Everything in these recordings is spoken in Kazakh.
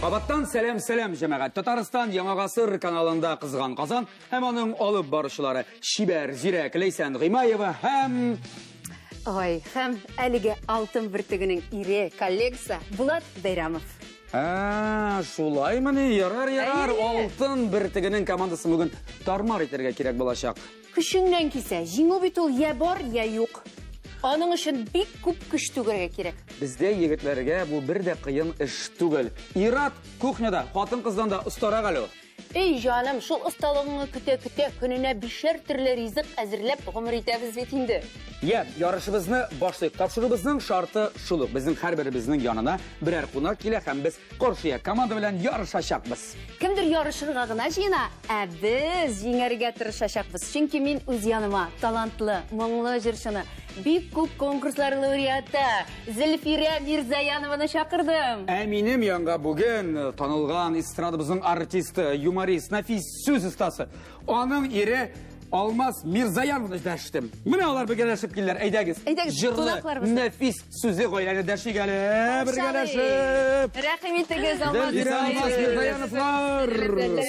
Qabattan selam cəməət. Tataristan Yamağasır kanalında qızğan qazan, həm onun olub barışları Şibər, Zirək, Leysən Qimayeva, həm әлігі алтын біртігінің ире коллекция Bulat Bayramov. Şulay mı? Yarar. Алтын біртігінің командасы бүгін тармар етерге керек болашақ. Күшіңнен кесе, жеңу бит ул я бар, я юк. Оның үшін бик күп күш түгерге керек. Бізде егетлерге бұл бір де қиын іш түгел. Ират кухняда, қатын қыздан да ұстарақ әлі. Ey жаным, шул ұсталығыңы күте-күте күніне бишер түрлі ризық әзірлеп ғұмыр етеміз бет инде. Yarışımızı başlayıp tapşırığımızın şartı şuluq. Bizim her birimizin yanına birer qonaq келе һәм biz qarşıya komanda bilan yarışacaqmız. Kimdir yarışırға ғына жина, біз жеңерге тырышачақпыз. Çünkü мен өз яныма талантлы, мұңлы жыршыны, бик көп конкурслар лауреаты Зөлфира Мирзаянованы шақырдым. Әминем yanға бүгін танылған эстрадыбыздың артисті, юморист, Нафис сөз ұстасы. Оның ері Almaz Mirzayanovich'ni dashdim. Mana ular birgalashib keldilar. Aydag'iz. Jırlı, nafis so'zi qo'yiladi dashib kelib, birgalashib. Rahmat egiz Almaz Mirzayanovlar.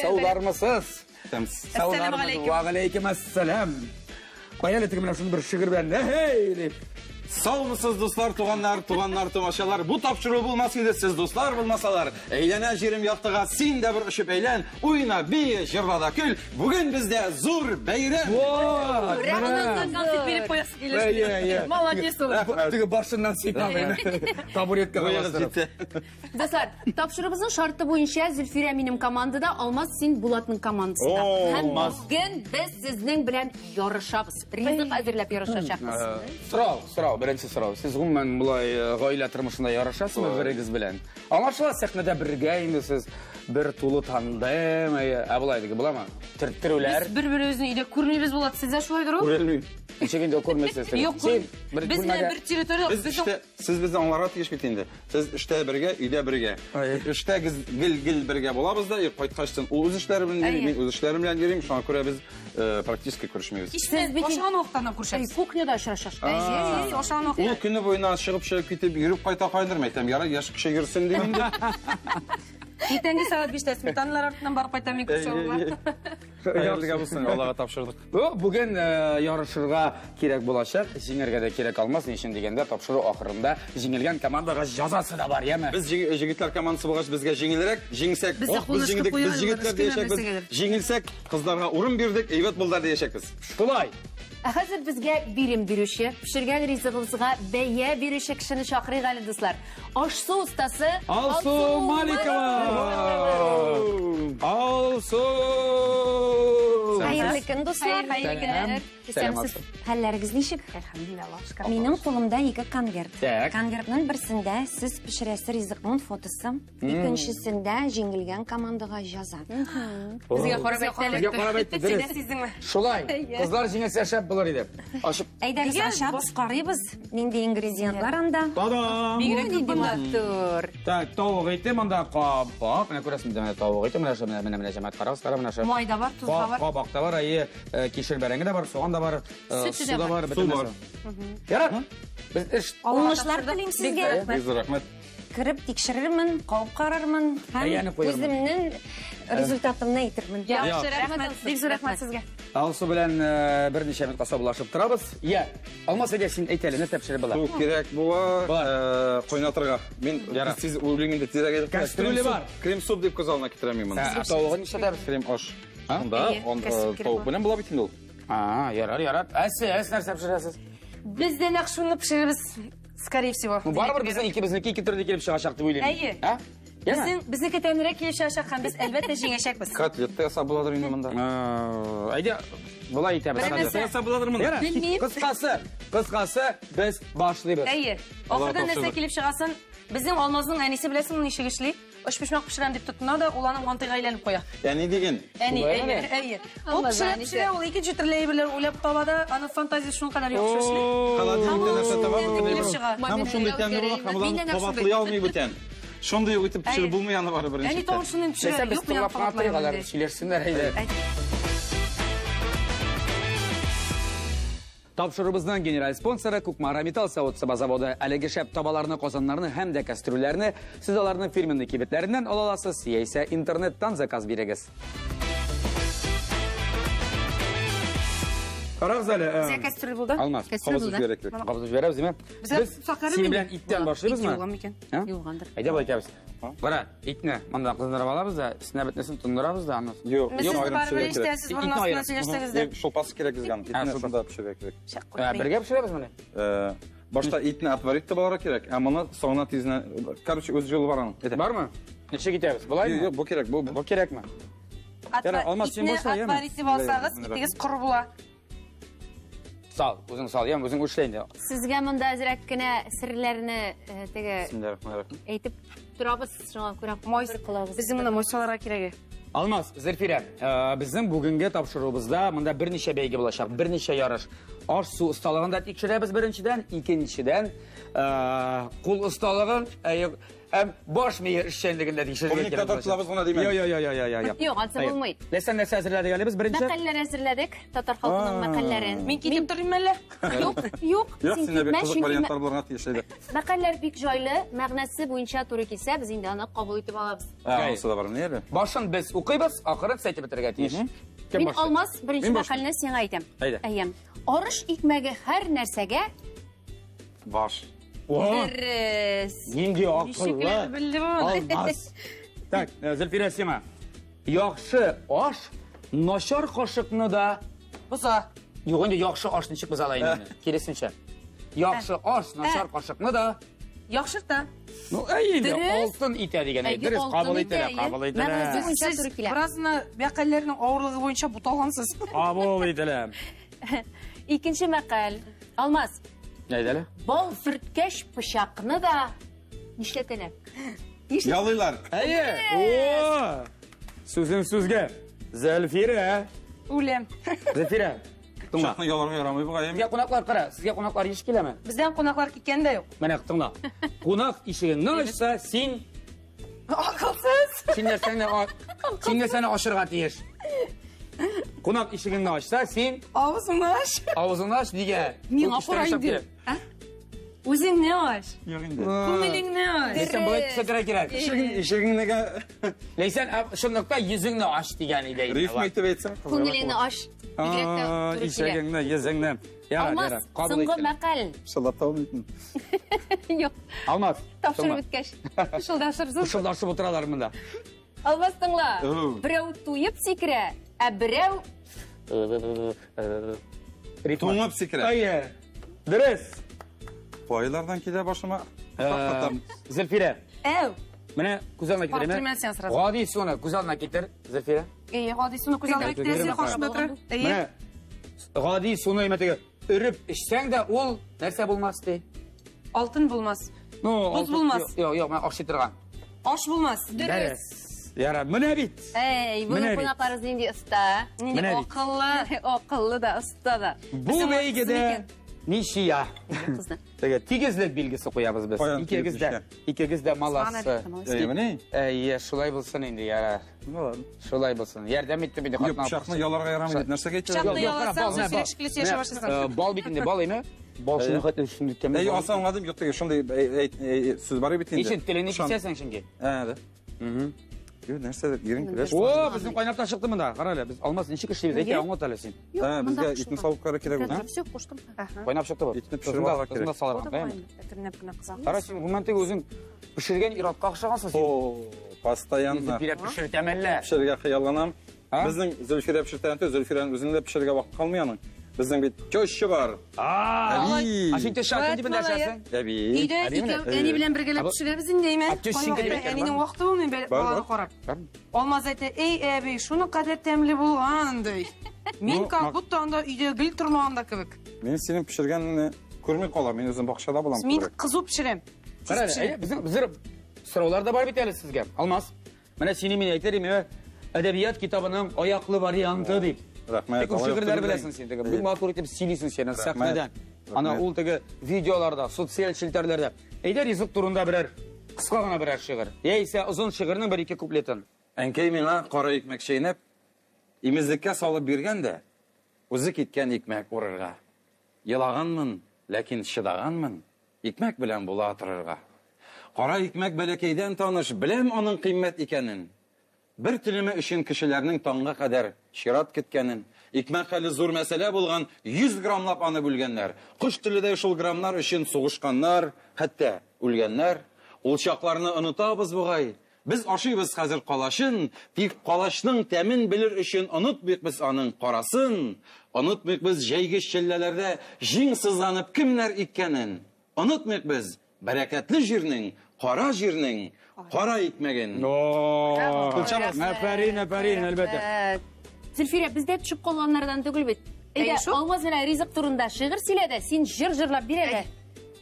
Sağlarmısınız? Assalomu alaykum. Va alaykum assalam. Qo'yalatiga mana shuni bir shigir bilan. Hey! Sağ mısınız dostlar, tuğanlar, tomaşalar. Bu tapşırığı bulmasıydı siz dostlar bulmasalar. Eğlene jirim yaptığa sin de bir ışıp eğlen. Uyna bir jırvada kül. Bugün bizde zur beyren. Rahman'dan konfet verip koyası gelir. Молодец olur. Tüge başından seytan. Taburetka bastırıp. Dostlar, tapşırığımızın şartı boyunca Zülfira benim komandada, Almaz sen Bulat'ın komandasında. Hem bugün biz sizden bilen yarışabız. Rizq hazırlap yarışacağız. Сұрау, бірінші сұрау. Сіз ғұммен бұлай ғаилә тұрмышында ярашасыз ба бірігіз білән? Аңашыла сәхнәдә біргәймісіз, бір тулы танылдым, бұлай деге бұла ма? Түрттірулер? Біз бір-біріміздің үйде көрмейбіз болады, сіз ашылайдыр о? Көрелмейм. Нешегенде көрмесіз? Yok, biz bir territoriya... Siz bizden onlara tegeş bittiğinde. Siz işte birge, üyde birge. İşte gil birge bulabız da, qaytqaçtın. O öz işlerimle geleyim, öz işlerimle geleyim. Şu an göre biz praktiski görüşmeyiz. İşte aşağın oqtana kurşarız. Kuknyada aşırışar. Aşağın oqtana. O günü boyuna çıkıp ketip, yürüp qayta kaydırmaydım. Yara yaşı kişi yürüsün deyin de. Ertеңгі saat 5'te smetanalar артынан барып қайтамын көрші Hayırlıga bulsun, Allah'a tapşırdık. Bugün yarışırға керек болашақ, жеңерге де керек алмас. Нешін дегенде тапшыру ақырында жеңілген командаға жазасы да бар, еме? Biz jigitler komandası болғаш bizге жеңілерек, жеңсек, biz жеңдік, biz jigitler deyешекпіз. Жеңілсек, қыздарға урын бердік, eyvet болдар deyешекпіз. Şulay. Hazır bizge birim birüşü, pişirgen rizqımızga beye birüşü kişini şakırıq ali dostlar. Aşsu ustası Alsu Malikova. Alsu. Hayırlı gün dostlar. Hayırlı günler. Siz halleriniz nişik? Elhamdülillah. Mening qo'limda 2 konvert. Tak. Konvertning birisida siz pishirasiz rizqning fotosi, ikkinchisida jengilgan komandaga yozadi. Bizga qarab aytdi. Şulay. Kızlar жеңілсе ашап болар еді. Ашып. Aydagiz ashab qaraymiz. Menda ingrediyentlar anda. Tadam. Dur. Так, тауық еті, мұнда қабақ. Міне көресің, тауық еті, міне жамат қарағыз, қара, міне шы. Майда бар, тұз да бар. Қабақ да бар, кешір бәріңі де бар, соған да бар, су да бар. Su var. Ярат, біз іш. Almışlar tileyim sizga. Biz rahmet. Kirib tekshirarman, qovib qararman. O'zimning rezultatimni aytirman. Yaxshi, rahmat. Bek rahmat sizga. Алсу белән бер ничә минутка сабылашып торабыз. Я, алмас әгә син әйтәле, нәрсә пешереп була? Su gerek buğa, koynatırga. Ben siz uyuliginde tezek edip. Кастрюля бар. Krem суп deyip göz alına getiremeyin bunu. Тауыгын ничә дәрбез? Krem aş. Onda, tavuk bilen bula bitin ol. Ярар. Әс нәрсә пешерәсез? Biz de nakşunu pişiririz. Скорее всего. Барыбер безнең икебезнеке ике төрле килеп чыгачак дип уйлыйм. Әйе. Безнеке тәмрәк килеп чыгачак һәм biz әлбәттә җиңәчәкбез. Katletте yasa buladыр inде монда. Әйдә, булай итәбез. Yasa buladыр монда. Кыскасы, без башлыйбыз. Әйе. Ахырда нәрсә килеп чыгасын? Безнең Алмазның әнисе беләсең ничек эшли? Ош пешмәк пешерәм дип тотына да, ул аның мантыйга әйләнеп куя. Yani деген. Әйе. Ул пешерә, ул ике җирле әйберләр уйлап табада, аны фантазия шуның кадәр яхшы эшли. Kaladığında нәрсә табады. Килеп чыга. Hem şunda tәмле була, hem ulan кабатлый алмый бүтән. Şunda юк итеп пешереп булмый аны бары беренче. Әни тавышының пешерә, юк менә Сөйләрсеннәр әйдә. Тапшырыбызның генераль спонсоры Кукмара Металл заводы. Әлеге шәп табаларны, казаннарны һәм дә кастрюльләрне сез аларның фирменный кибетләреннән ала аласыз, яисә интернеттан заказ бирегез. Карагыз әле. Bizga кастрюль булды. Алмаз, кабыз береклек. Кабыз берәбез, диме? Без син белән иттән башлыйбызмы? Юлган микән? Юлгандыр. Әйдә булай икәбез. Бара, итне монда кыздырып алабыз да, үстенә бетнесен тундырабыз да, аны. Yok, Siz ayrım barbar pişirmek gerek. istəsiz, bunun altına söyləşsəniz də. Şolpası gerek bizden. İtine şolpa. şunda pişirmek gerek. Бергә пешерәбез моны. Başta itini atvarit de balara gerek. Ama onu sonra tizine... Короче, öz yolu var onun. Ete. Бармы? Ничек китәбез? Булаймы? Yok, bu gerek, bu. Бу кирәкме? Яра, алмаз, сен башла, яме. Атваритив алсағыз, итегіз құры була. Сал, үзең сал, ям, үзең эшләйин дә. Сезгә монда әзрәк кенә серләрне теге Bismillahirrahmanirrahim. әйтеп торабыз, шуңа күрә Мой, бер кылабыз. біздің мұна мойсаларға керегі. Алмаз, Зөлфирә, безнең бүгенге тапшырубызда монда берничә бәйге булачак, берничә ярыш. Аш су осталыгын да тикшерәбез беренчедән, икенчедән кул осталыгын, һәм баш мие эшчәнлеген дә тикшерергә Коммуникатор кирәк. кылабыз гына димәк. Yo. Юк, алса булмый. Ләсән нәрсә әзерләдек әле без беренче? Мәкаләләр әзерләдек, татар халкының мәкаләләрен. Мен кетіп тұрайым әлі? Юк, Yok, син seninle bir китмә, kızık чөнки varyantlar bulana tiyişleydi. мәкаләләр бик җайлы, мәгънәсе буенча туры килсә, без инде аны кабул итеп алабыз. Ha, olsa da var. Niye öyle? Башын без укыйбыз, ахырын сәйтеп бетергә тиеш. Кем Мин башлый? алмаз беренче Мин башлыйм. мәкаләне сиңа әйтәм. Әйдә. Әйем. Арыш икмәге һәр нәрсәгә Baş. дөрес. Нинди Ничекләр акыллы. білді бұл. Алмаз. Так, Зөлфирә Сима. Яхшы аш, начар кашыкны да Бұса. Юк, инде яхшы аш ничек без алайын инде. Киресенчә. Яхшы аш, начар кашыкны да Яқшырта. Ну, әйе, Дөрес. алтын итә дигән әйе. Әйе, Дөрес, алтын кабул итә, итәләр, әйе. кабул Мәгънәсе итәләр. буенча Сіз туры килә. біразына бәқәлләрінің ауырлығы бойынша бұталғансыз. Кабул итәләр. Икенче мәкаль. Алмаз. Әйдәле. Бал сөрткәч пычакны да нишләтәләр? Yalıylar. Әйе. О! Сүзең сүзгә. Зөлфирә. Үлем. Зөлфирә. Тыңла. Şahını yalarına yaramıyor bu kayım. Сезгә кунаклар кара, сезгә кунаклар еш киләме? Бізден қонақлар кеткен де жоқ. Менә тыңла. Кунак ишегеңне ачса, син Ақылсыз. Син нәрсәне ашырга тиеш. Кунак ишегеңне ачса, син Ауызыңды аш. авызыңны ач дигә. Мен апарайын деп. Өзің не аш? Yok indi. Көңілің не аш? Ләйсән булай тисәкерә кирәк. İşeğin ne kadar... Ләйсән шундукта йөзеңне ач дигән иде. Rif mektep etsin. Күңелеңне аш. Бигрәк тә туры килә. Ишегеңне, йөзеңне. Яра, Алмаз, яра. Кабул соңгы итәләр. мәкаль. İnşallah tamam ettin. Юк, Алмаз. тапшырып беткәч. Шылдашырсыз. Шылдашып утыралар монда. Алмаз тыңла. Ау. Берәү туеп сикерә, ә берәү Ритм. Tuğup sikire. Әйе. Дөрес. Bu aylardan kide başıma... Hakikaten. Зөлфирә. Әу. Менә күзәлне Пап, китереме? тримән сен сразу. Гади суны күзәлне китер, Зөлфирә. Гадисыны күз алдына китерәсің, қашында тұр. Менә гади суны әйтәгә өреп эчсәң дә ул нәрсә булмас ди. Алтын булмас. Ну, Боз булмас. Юк, мен ашый торган. Аш булмас. дөрес. Яра, менә бит. Әй, бу Менә бит. кунакларыбыз нинди оста. Менә бит. Акыллы. Акыллы да, оста да. Бу бәйгедә ничия. Кызны. Теге тигезлек билгесе куябыз без. Куян, Икегез дә маласы. Ne? Әйе, шулай булсын инде, яра. Шулай булсын. Ярдәм итте бит Yok bıçakını yalarga yaramıyor. Nerse geçiyor? Пышақты Yok, яласаң, бал, сен бал. шілешкілесе яша башlasың. Бал битинде бал эме? Бал шуны хәтта шундый тәмле. Ey aslan adım yok da şimdi söz var ya bitinde. Ишен телене кисәсең шунги. He de. Yok nerse yerin kireç. О, безнең кайнап та чыкты монда. Кара әле, без алмаз ничек эшлибез? Әйтә, аңлат әле син. He bizge itin savuklara kirek oldu. Все, куштым. Кайнап чыкты бу. Итне пешереп алырга Кызында кирәк. салырга, дәйме? Әтірнәп кенә кыза. Кара син гомумән теге үзең пешергән иратка охшагансың син. Oo, pastayanla. Пирә пешертәм әллә. Pişirge kıyallanam. Ha? Bizden Zülfire pişirten de Zülfire'nin özünde pişirge vakit kalmayanın. Bizden bir köşkü var. Abi. Ашин теш шатын дип нәрсәсең? Abi. Үйде әни белән бергәләп пешерәбез инде әйме. Аптөс синге дибәк Әнинең вакыты булмый баланы карап. Алмаз әйтә, ey әби, шуны кадәр тәмле булган ди. Мин как будто анда үйдә гел тормаганда кебек. Ben senin pişirgenini görmek olam. Ben özüm bakışada bulam. Мин кызу пешерәм. Кара әле, безнең сораулар да бар бит әле сезгә. Алмаз. Менә сине мин әйтәм, әдәбият китабының аяклы варианты дип. Рәхмәт. Тик шигырьләр беләсең син, теге бик матур итеп сөйлисең син сәхнәдән. Ана ул теге видеоларда, социаль челтәрләрдә. Әйдә ризык турында берәр кыска гына берәр шигырь. Яисә озын шигырьнең бер-ике куплетін. Әнкәй миңа кара икмәк чәйнәп, имезлеккә салып биргән дә, үзе киткән икмәк урырга. Елаганмын, ләкин шыдаганмын. Икмәк белән була торырга. Кара икмәк бәләкәйдән таныш, беләм аның кыйммәт икәнен. Бер телеме өчен кешеләрнең таңга кадәр чират көткәнен. Икмәк хәле зур мәсьәлә булган, 100 грамлап аны бүлгәннәр. Кыш теледә шул грамнар өчен сугышканнар, хәтта үлгәннәр. Ул чакларны онытабыз бугай. Biz ашыйбыз хәзер калашын, тик калашның тәмен белер өчен онытмыйк без аның карасын. Онытмыйк без җәйгеш челләләрдә җиң сызланып кемнәр икәнен. Онытмыйк без бәрәкәтле җирнең, кара җирнең, кара икмәген. Нәфәрин, әлбәттә. Зөлфирә, бездә төшеп калганнардан түгел бит. Әйдә, алмаз белән ризык турында шигырь сөйлә дә, син җырлап бир әле.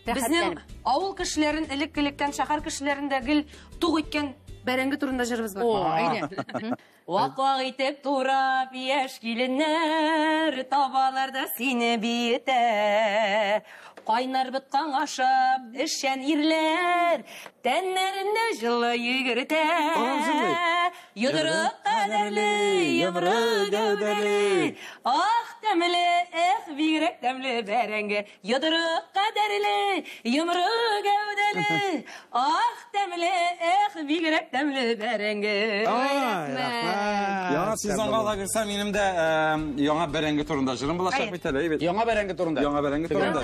Безнең авыл кешеләрен элек-электән шәһәр кешеләрендә гел туг иткән бәрәңге турында җырыбыз бар. Әйдә. Вак-вак итеп турап яшь киленнәр, табаларда сине биетә. Кайнар биткан ашап, эшчән ирләр, тәннәрендә җылы йөгертә. Йодрык кадәрле, йомры гәүдәле, ах тәмле, бигрәк тәмле бәрәңге. Йодрык кадәрле, йомры гәүдәле, ах тәмле, бигрәк тәмле бәрәңге. Яңа сезонга ала килсәм, минем дә яңа бәрәңге турында җырым булачак бит әле. Яңа бәрәңге турында. Яңа бәрәңге турында.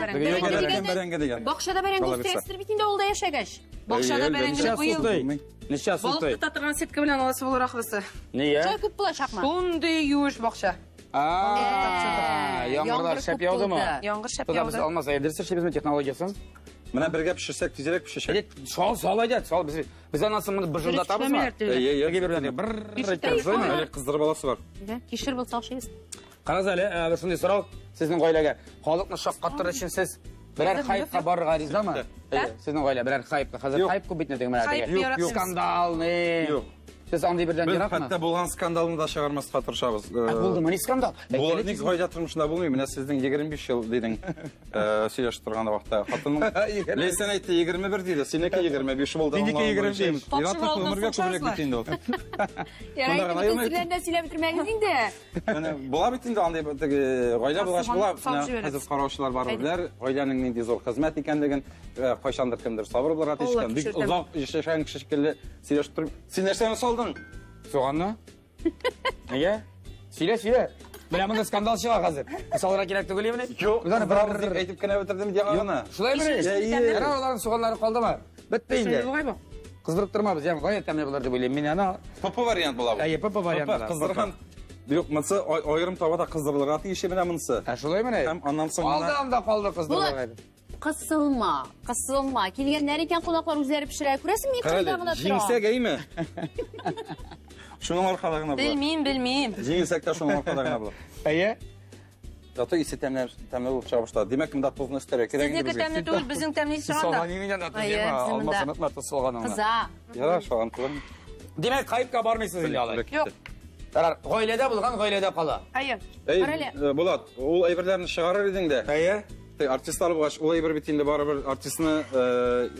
Бәрәңге дигән. Бакчада бәрәңге үстерәсең бит инде ул да яшәгәч. Бакчада бәрәңге быел. Ничә Балык сутый? тота торган сетка белән аласы буларак бусы. Нигә? Шулай күп булачакмы? Шундый юеш бакча. Яңгырлар шәп яудымы? Яңгыр шәп Тода без яуды. алмаз әйдерсә шебезме технологиясын? Менә бергә пешерсәк, тизрәк пешәчәк. Сал әйдәт, сал без анасын моны быжылдатабызмы? Кыздырып аласы бар. Кишер булса ашыйбыз. Карагыз әле, бер шундый сорау сезнең гаиләгә. Халыкны шаккаттыр өчен сез берәр хайпка барырга ризамы? Сезнең гаилә берәр хайпка. Хәзер хайп күп бит инде Юк. Скандал, не? Юк. Сез андый бердән Без яракмы? хәтта булган скандалны да чыгармаска тырышабыз. Булдымы ни скандал? Бу ник гаилә тормышында булмый. Менә сезнең 25 ел дидең. Сөйләшеп торган вакытта хатының Ләйсән әйтте 21 диде. Синеке 25 булды. Минеке 20. Яратып өмергә күбрәк бит инде ул. Ярайды, сөйләп бетермәгез инде. Менә була бит инде андай гаилә булгач була. Хәзер караучылар бар диләр. Гаиләнең нинди зур хезмәт икәнлеген кайчандыр кемдер сабыр булырга тишкән. Бик озак яшәгән кеше шикелле сөйләшеп торып. Син нәрсәне салдың? Соганны? Нигә? Сөйлә. Менә монда скандал чыга хәзер. Салырга кирәк түгел яме? Юк, бер дип әйтеп кенә бетердем дигән. Шулай бер. Ярар аларның суганнары калдымы? Бетте инде. Кыздырып тормабыз, ягъни гаять тәмле булыр дип уйлыйм. Мин аны Папа вариант була бу. Папа варианты. Кыздырган. Юк, монсы айрым табада кыздырылырга тиеше менә монсы. Шулай менә. Һәм аннан соң гына Алда калды кыздырырга. Кысылма. Килгәннәр икән кунаклар үзләре пешерә. Күрәсең, мин кайда гына торам. Җиңсәк әйме? Шуның аркалыгына була. Белмим. Җиңсәк тә шуның аркалыгына була. Әйе. Ята исе тәмле булып чыга башлады. Димәк, монда тузны өстәрәк кирәк Сезнеке тәмле түгел, безнең тәмле Салган сыранда. ниңә дә Әйе, тәмле. bizim Алмасы de. мытла тусылган. Кыза. Ярар, шаган кылым. Димәк, хайпка бармыйсыз инде алай. Юк. Ярар, гаиләдә булган гаиләдә кала. Әйе. Булат, ул әйберләрне чыгарыр идең дә. Әйе. Артистлар булгач, ул әйбер бит инде барыбер артистны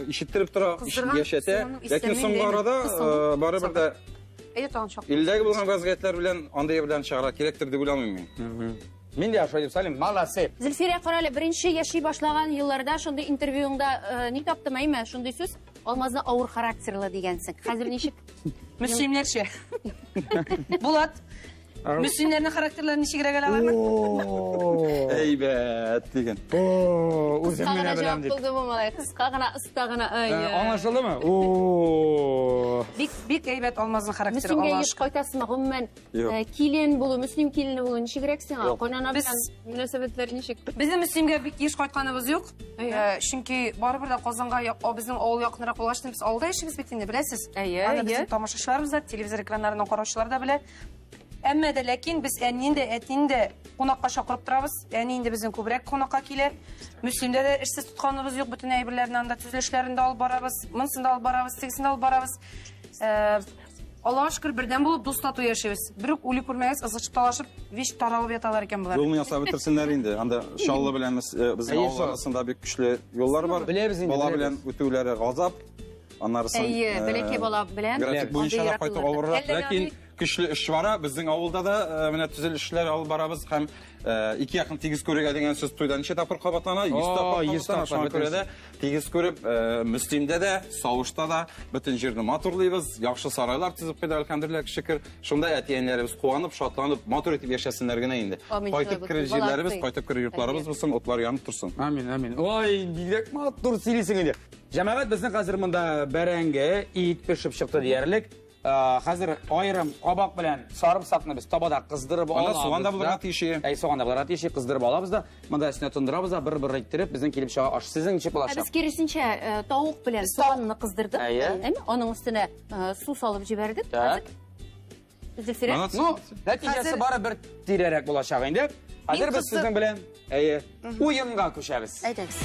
ишеттереп тора, яшәтә. Ләкин соңгы арада барыбер дә Әйе, тагын шок. илдәге булган вазгыятьләр белән андай белән чыгарга кирәктер дип уйламыйм мин. Мин дә шулай дип салым. Молодцы. Зөлфирә, карале, беренче яши башлаган елларда шундый интервьюңда ни таптым әйме? Шундый сүз, алмазны авыр характерлы дигәнсең. Хәзер ничек? Мөслимләрчә. Булат. Мөслимнәрнең характерлары ничегрәк алалармы? Әйбәт дигән. Үзем менә беләм дип. Булды бу малай. Кыска гына, ыста гына. Аңлашылдымы? Бик әйбәт алмазның характеры. Мөслимгә еш кайтасыңмы? Гомумән, килен булу, мөслим килене булу ничегрәк сиңа? Кайнана белән мөнәсәбәтләр ничек? Безнең Мөслимгә бик еш кайтканыбыз юк. Чөнки барыбер дә Казанга безнең авыл якынрак булгач, без авылда яшибез бит инде, беләсез. Аны безнең тамашачыларыбыз да, телевизор экраннарынан караучылар да белә. Әмма дә ләкин без әнинде, әтинде кунакка чакырып торабыз. Әни инде безнең күбрәк кунакка килә. Мөслимдә дә эшсез тотканыбыз юк, бүтән әйберләрне анда төзелешләрендә алып барабыз, монсында алып барабыз, тегесендә алып барабыз. Аллаһка шөкер, бердән булып дус тату яшибез. Бер үк үли күрмәгәс, ызгышып талашып, вич таралып яталар икән булар. Юлны ясап бетерсеннәр инде. Анда шаллы белән безнең авыл арасында бик көчле юллар бар. Бала белән үтүләре газап. Аннары соң Әйе, бәләкәй бала белән. график буенча да кайтып авыррак, ләкин güçlü iş var. Bizim avulda da mene tüzel işler alып barabız. Hem iki yakın tigiz körüge degen söz toydan içe tapır kabatlana, 100 tapır kabatlana. Şuna göre de tigiz körüp Müslim'de de, Savuş'ta da bütün jirni maturlayız. Yaxşı saraylar tizip pedal kendirler şükür. Şunda etiyenlerimiz kuanıp, şatlanıp, matur etip yaşasınlar gene indi. Qaytып kire jirlerimiz, qaytып kire yurtlarımız bulsun, otlar yanıp dursun. Amin, amin. Oy, bilek matur silisin indi. Cemaat bizning hozir mında berenge, it pişip çıktı diyerlik. Hozir ayrim qabaq bilan sarımsaqni biz tabada qizdirib olamiz. Ana soğanda bular atişi. Ey soğanda bular atişi qizdirib olamiz da, mında üstüne tundırabız da bir ettirib bizning kelib chiqa osh sizning ichib bo'ladi. Biz kerisincha tovuq bilan so'g'onni qizdirdik, aymi? Onun üstüne suv solib jiberdik. Zilfira. No, natijasi baribir tirarak bo'lacaq endi. Hozir biz sizning bilan o'yinga ko'shamiz. Aytamiz.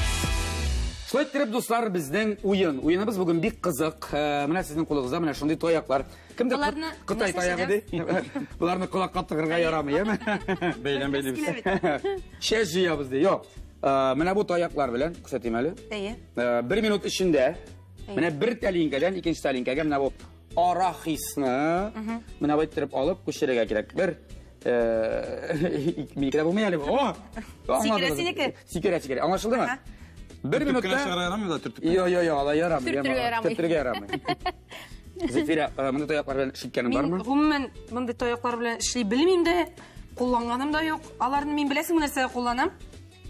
Şuayttirib dostlar bizden oyunumuz bugün bir kızık. Mına sizin kulağınızda mına şunday toyaklar. Kimde Kıtay toyağı değil? Bularını kulak kattıkırga yaramıyor mu? Beylen beyli biz. Şey jiyabız diye yok. Mına bu toyaklar bilen kusatayım hali. İyi. 1 minut içinde mına bir talinkeden ikinci talinkege mına bu arahisini mına bu ettirip alıp kuşerege gerek. Bir mikro bu mu yani bu? Sikire. Anlaşıldı mı? Bir minutta... Türk'üne şara yaramıyor da Türk. Yo, ala yaramıyor. Türk'üne yaramıyor. Zilfira, mında toyaklar bilen şikkenin var mı? Umumen mınday toyaklar bilen işley bilmeyim de, kullangaным da yok. Alarını men bilesin bu narsega kullanam.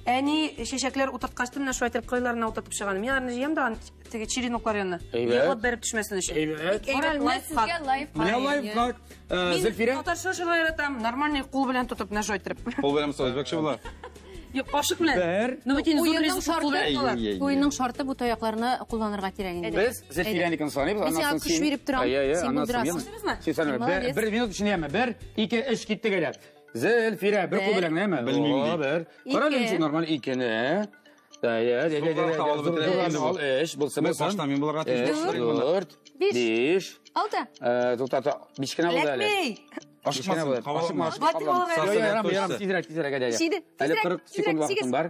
Әни шешеклер утырткачты менә шулай итеп кыйларына утыртып чыганым. Ярны җыям да теге чиринокlar янына. Йыгып берип төшмәсен өчен. Менә лайфхак. Зилфира. Татарча шулай яратам. Нормальный кул белән тотып менә шулай итеп. Кул белән сөйләшмәкче була. Юк, кашык белән. Oyunun şartı bu toyaklarını kullanırga kerak endi. Biz Zilfira'nыкын саныйбыз. Мен сага күч берип турам. Сен булдырасың. Сен 1 минут içinde yeme. 1, 2, 3 gitti gelip. Zilfira bir kul bilen neyme? Bilmiyim değil. Karalım için normal ikini. Baştan men bular atıştırayım. 4, 5, 6. To'xta, 5 kina bo'ldi hali. Aşıkmasın, kavalama. Yaram, tezroq hadi. Hali 40 sekund vaqtim bor.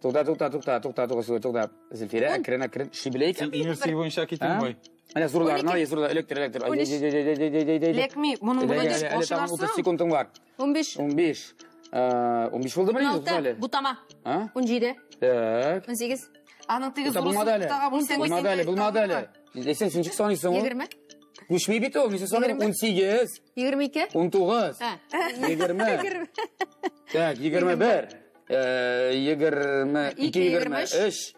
9. To'xta. Zilfira, akrin, shibileyk. Sen inersiya bo'yicha keting boy. Ana zurlarni, elektr. Lekmi, bunun burada 30 sekundun var. 15. 15 oldu mu neydi? 16. Bu tamam. 17. Tak. 18. Anın tegi Bulmadı hali. Sen sinçik sanıyorsun o. 20. Kuşmayı bitti o. Neyse sanırım 18. 22. 19. 20. Tak 21. 22, 23.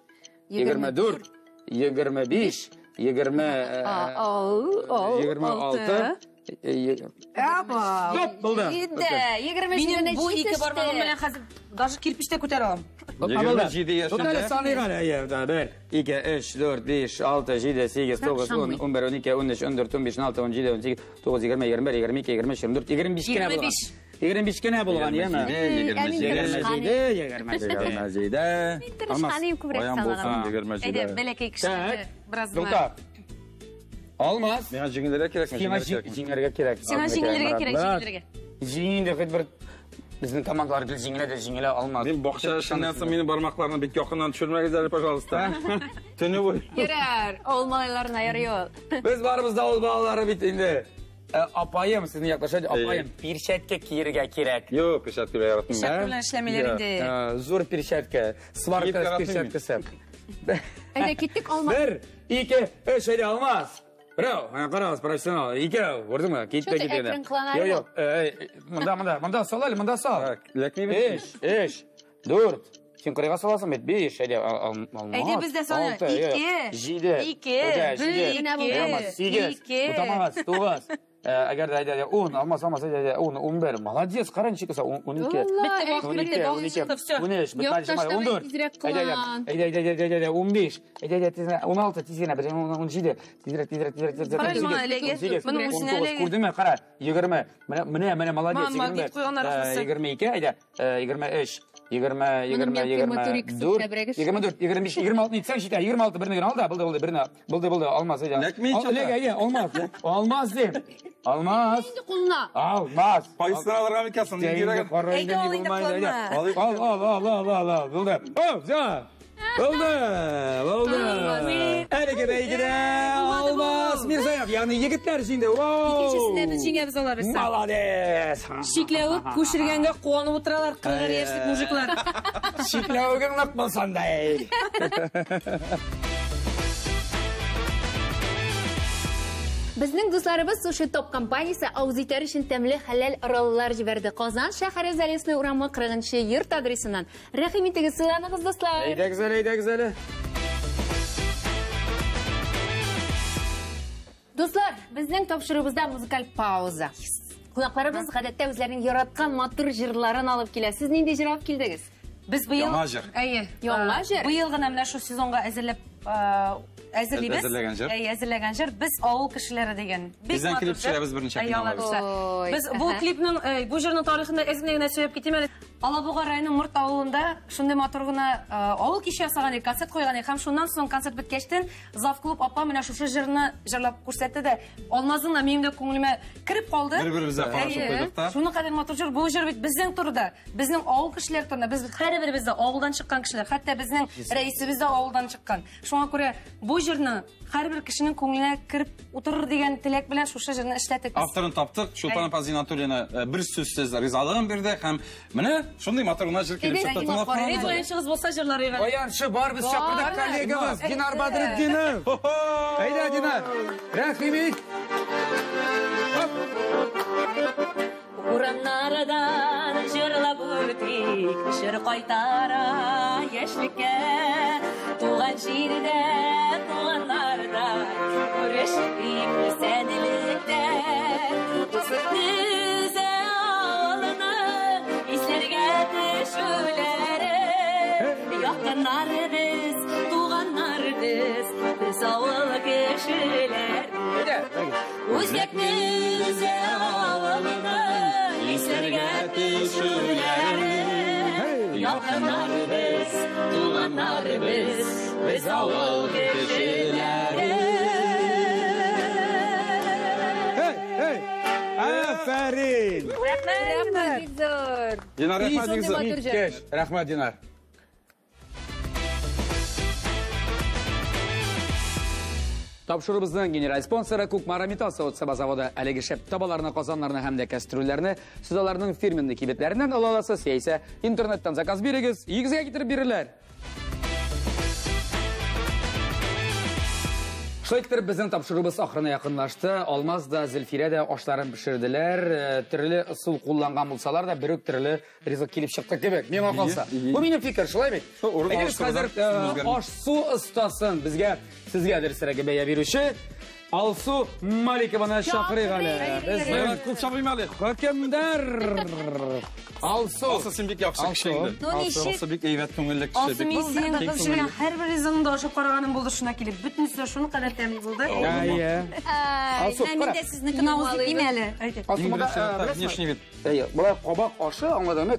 24. 25. 26. Stop, buldu. 20 bu iki barmağım bilen hazır даже kirpiçte көтере алам. 27 yaşında. Total sanıyor hala. 1, 2, 3, 4, 5, 6, 7, 8, 9, 10, 11, 12, 13, 14, 15, 16, 17, 18, 19, 20, 21, 22, 23, 24, 25 kine bulgan. 25 kine bulgan yeme. 27. Bayan bolsun 27. Belekey kişileri biraz Doktor. Olmaz. Mena jingilere kerak. Jingerge kerak. Sena jingilere kerak. Jinginde bir bizning komandalar jingile olmaz. Men bog'cha ishdan so'ng meni barmoqlarimni bet yoqimdan tushirmangizlar, пожалуйста. Tuni bo'y. Girer. Olmalarına yarıyor. Biz barımızda ol bağları bitindi. Apayım sizin yaklaşık apayım pirşetke kiyirge kerek. Yo'q, peshatga yaratdim. Peshat bilan ishlamalarinde. Zo'r pirşetke, svarka pirşetkesi. Hadi gittik olmaz. 1, 2, 3 hadi olmaz. Bravo, qaraz, professional. 2, vurdun mu? Gitti. Yok. Manda sol. Lekmi 5, 4. Sen qirg'a solasın bet 5 hadi olmaz. Ege bizde sonra 2, 8, utamaz, 9. Agar da 10 olmaz 10, 11. Молодец, qaranchi qilsa 12. Bitti, 12. 13, bitmadi 14. Ayda 15. Ayda 16 tizgina 17. Tizrek. Ko'rdingmi? Qara, 20. Mana молодец 22. Ayda 23. 24, 25, 26 nitsen şita 26 birini al da buldu olmaz olmaz deyim olmaz Kuluna. olmaz Paysını alırım ikasın. al buldu Oldu. Әлігі бәйгіде Алмаз Мирзаев, яғни егіттер жинді. İkincisinde biz jingemiz olabilir. Молодец. Şiklevip koşurganga quvonib o'tiralar 40 yoshlik mujiklar. Şiklevgin naq bolsanday. Bizning do'stlarimiz Sushi Top kompaniyasi auditor uchun tamli halal orollar jiberdi. Qozon shahri Zalesnoy urami 40-yurt adresidan. Rahim etasiz do'stlar. Eyda güzeli. Do'stlar, bizning topshirig'imizda muzikal pauza. Quloqlarimiz odatda o'zlarining yaratgan motor jirlarini olib keladi. Siz nenda jir olib keldingiz? Biz bu yıl Yamağa jir. Yamağa jir. Bu yılgina mana shu sezonga әзірлейміз. Әзірлеген жер. Біз ауыл кішілері деген. Bizden klip çiğeriz birini çekin alırız. Biz bu klipnin, bu жердің тарихында әзімнегіне сөйіп кетемелі. Алабуға райының Мұрт ауылында шындай матурғына ауыл кеші ясаған концерт қойған. Хам шундан соң концерт біткештен Зав-клуб апа мына шушы жеріні жырлап көрсетті де. Олмаздың да менің көңіліме кіріп қалды. Бір-бірімізде қарашып қойдық та. Шуны қадар матур жыр. Бұл жер біздің тұрда, біздің ауыл кішілер тұрда. Біз бәрі-бірімізде ауылдан шыққан кішілер. Хатта біздің рәйісіміз де ауылдан шыққан. Шуңа көре бұл жерні әрбір кішінің көңіліне кіріп отырыр деген тілек білен шушы жерні ішлеттік. Авторын таптық. Шолпан апа Зинатуллина бір сөзсіз ризалығын берді. Һәм міне шундай матурына жыр келіп шықты. Ояншығыз болса жырлар еған. Ояншы бар біз шақырдық коллегамыз Динар Бадретдинов. Айда Динар. Рахимет. Урамнардан жырлап өтейік, жыр қайтара ешлікке. Туған жерде, туғандарда, күрешіп сәнілікте. Түзі ауылыны, естерге түшулері. Яқынар біз, туғанар біз ауыл кешілер. Өзбекні өзі ауылыны, естерге түшулері. Яқынар біз, туғанар biz ауыл кешілері. Aferin. Rahmat Viktor. Dinar Rahmat Viktor. Keş. Rahmat Dinar. Тапшырыбыздың генераль спонсоры Кук Марамита сауытсаба заводы әлегі шеп табаларына, қазанларына һәмде кәстрүлләріне сіз аларның фирменді кибетләрінен алаласыз, яйсе интернеттен заказ берегіз, егізге кетіріп берілер. Шойттыр біздің тапшырыбыз ақырына яқынлашты. Алмаз да, Зельфире де ашларын пішірділер. Түрлі ұсыл қолланған болсалар да, бірік түрлі ризық келіп шықты кебек. Мен қалса. Бұл менің фикір, шылай бет. Әгер қазір аш су ұстасын бізге, сізге дірсірегі бәйе беруші. Алсу Маликованы шақырық әлі. Көп шақырмалы. Көкемдер. Алсу сен бек яқшы кішіңді. Алсу бек әйвет көңілі кіші. Алсу мен сен қылшырған әрбір ризыңды ашып қарағаным болды шына келіп. Бүтін үсті шуны қадар тәміз болды. Алсу, қара. Сізні күнауыз дейм әлі. Алсу, мұда Внешний вид. Бұлай қобақ ашы, аңладаны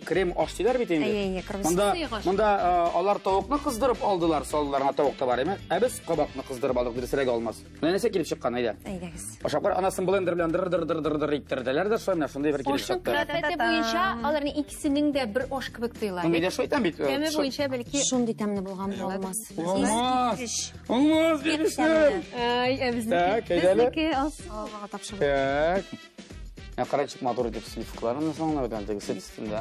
крем аш дейдер бет енді. Мұнда алар тауықны қыздырып алдылар, салдыларына тауықта бар еме. Әбіз қобақны қыздырып алдық, дұрысырек алмас. Нәнесе келіп шыққан, айда. Ашақпар анасын бұлендір білен дыр-дыр-дыр-дыр иттірділер де, шоймына шындай бір келіп шықты. Крафеті бойынша аларның ikisinin de bir oş kıbık duyular. Меде шойтан бит. Кеме бойынша belki... Шундай тәмді болған болмас. Olmaz gelişler. Ay, bizdeki olsun. Allah'a tapşırdım. Ya Karacık motoru деп сливкаларын соңына өтәндегі сөт үстінде.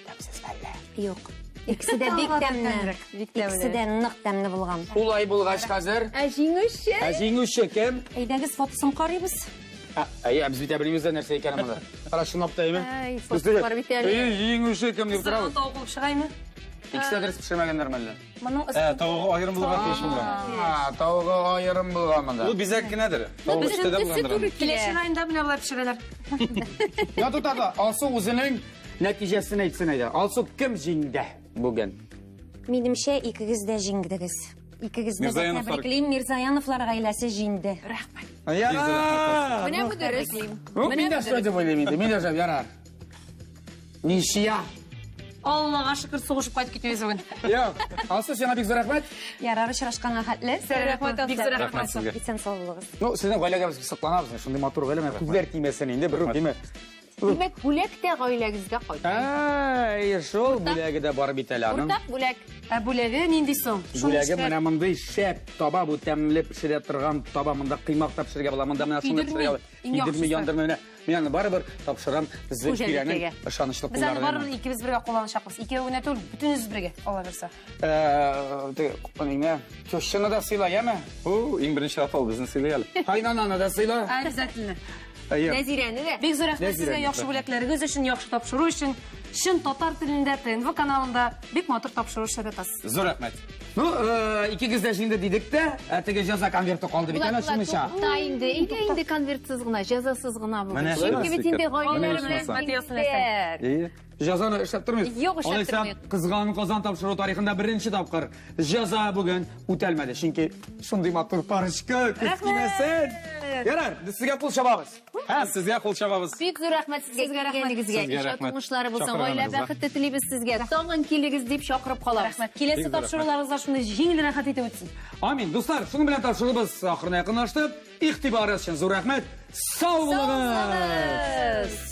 Тәмсіз бәлі. Yok. İkisi de bik тәмді. İkisi de нық тәмді болған. Улай болғаш қазір. Әжіңіші. Әжіңіші кем? Әйдәгіз фотосын қарайбыз. Әй, біз бите білімізде нәрсе екені мұнда. Қара шынап та еме? Әй, фотосын бите әлі. Әжіңіші кем деп тұрауыз. Тауық болып шығаймы? İkisi de ders pişirmegенler мәлі. Tavuk'u ayırım bulgar keşim var. Tavuk'u ayırım bulgar mıdır? Bu bizek nedir? Tavuk işte de bulandıralım. Келесі айында міне бұлай пішірелер. Ya tutады, Алсу өзінің нәтижесін айтсын айды. Алсу кім жеңді бүгін? Менімше ikiniz de жеңдіңіз. Ikiniz de тәбриклеймін, Мирзаяновлар ғайласы жеңді. Рахмет. Міне мүдіріс. Мен де сөйді ойлаймын енді, мен де жап, ярар. Нишия. Аллаға шүкір соғышып қайтып кетмейіз бүгін. Yok, Алсу сена бик зор рахмет. Ярары шырашқанға хәтлі. Бик зор рахмет сізге. Исен саулығыз. Ну, сізден ғайлағамыз сықланабыз. Шындай матур ғайлам, күзлер кимесін енді, бір дейме. Demek бүләк тә гаиләгезгә кайта. Шул бүләге дә бар бит әле аның. Уртак бүләк. Бүләге нинди соң? Бүләге менә мондай шәп таба, бу тәмле пешерә торган таба, монда кыймак та пешерергә була, монда менә шуны пешерергә. Идерми, яндырмый менә. Мен барыбер тапшырам Зөлфирәнең ышанычлы Biz аны кулларына. барыбер икебез бергә кулланышабыз. Икәү генә түгел, бүтүнебез бергә, Алла берсә. Купаниңа тёшчыны да сыйла, яме? Иң беренче атал безне сөйләй әле. Кайнананы да сыйла. Обязательно. Нәзирәне дә. Бик зур рәхмәт сезгә яхшы бүләкләрегез өчен, яхшы тапшыру өчен. Шын татар телендә ТНВ каналында бик матур тапшыру эшләп ятасыз. Зур рәхмәт. Ну, икегез дә җиңде дидек тә, теге җаза конверты калды бит әнә шуныча. Та инде, инде конвертсыз гына, җәзасыз гына бу. Менә Чөнки бит инде гаиләләрне Ие. Җазаны эшләп тормыйс. Юк, эшләп тормыйк. Кызган Казан тапшыру тарихында беренче тапкыр җаза бүген үтәлмәде. Чөнки шундый матур парочка күпкинәсен. Ярар, без сезгә кул чабабыз. Сезгә кул чабабыз. Бик зур рәхмәт сезгә килгәнегезгә. Сезгә рәхмәт. Уңышлары булсын, гаилә Чакырганыгызга. бәхете телибез сезгә. Тагын килегез дип чакырып калабыз. Рәхмәт. Киләсе тапшыруларыгызга шундый җиңел рәхәт итеп үтсен. Амин. Дуслар, шуның белән тапшырыбыз ахырына якынлаштык. Игътибарыгыз өчен зур рәхмәт. Сау булыгыз.